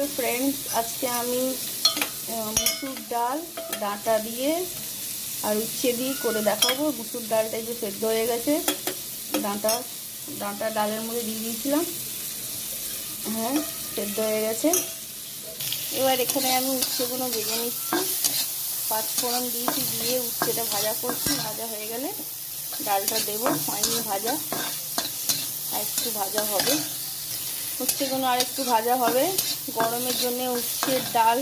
তো ফ্রেন্ডস, আজকে আমি মুসুর ডাল ডাঁটা দিয়ে আর উচ্ছে দিয়ে করে দেখাবো। মুসুর ডালটা যে সেদ্ধ হয়ে গেছে, ডাঁটা ডালের মধ্যে দিয়ে দিয়েছিলাম, হ্যাঁ সেদ্ধ হয়ে গেছে। এবার এখানে আমি উচ্ছেগুলো ভেজে নিচ্ছি, পাঁচফোড়ন দিয়েছি, দিয়ে উচ্ছেটা ভাজা করছি। ভাজা হয়ে গেলে ডালটা দেবো, হয়নি ভাজা, আর একটু ভাজা হবে। উচ্ছেগুলো আর একটু ভাজা হবে। গরমের জন্য উচ্ছের ডাল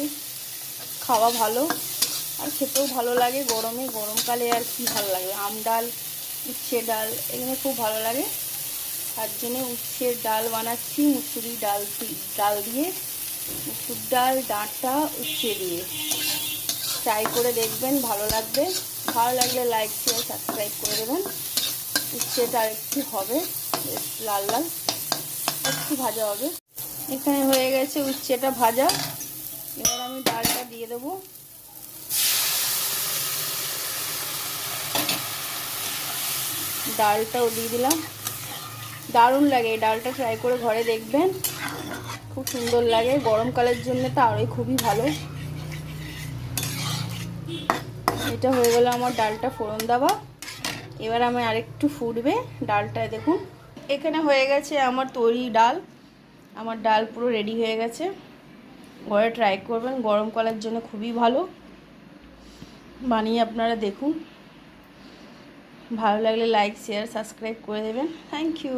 খাওয়া ভালো, আর খেতেও ভালো লাগে গরমে। গরমকালে আর কি ভালো লাগে, আম ডাল, উচ্ছে ডাল এগুলো খুব ভালো লাগে। তার জন্য উচ্ছের ডাল বানাচ্ছি, মুসুরি ডাল দিয়ে, মুসুর ডাল ডাঁটা উচ্ছে দিয়ে। ট্রাই করে দেখবেন, ভালো লাগবে। ভালো লাগলে লাইক শেয়ার সাবস্ক্রাইব করে দেবেন। উচ্ছেটা আর একটু হবে, বেশ লাল লাল একটু ভাজা হবে। এখানে হয়ে গেছে উচ্ছেটা ভাজা। এবার আমি ডালটা দিয়ে দেবো। ডালটাও দিয়ে দিলাম। দারুণ লাগে এই ডালটা, ট্রাই করে ঘরে দেখবেন, খুব সুন্দর লাগে। গরমকালের জন্য তো আরোই খুবই ভালো। এটা হয়ে গেল আমার ডালটা ফোড়ন দেওয়া। এবার আমি আরেকটু ফুটবে ডালটায়, দেখুন এখানে হয়ে গেছে আমার তৈরি ডাল। আমার ডাল পুরো রেডি হয়ে গেছে। ঘরে ট্রাই করবেন, গরমকালের জন্য খুবই ভালো। বানিয়ে আপনারা দেখুন। ভালো লাগলে লাইক শেয়ার সাবস্ক্রাইব করে দেবেন। Thank you.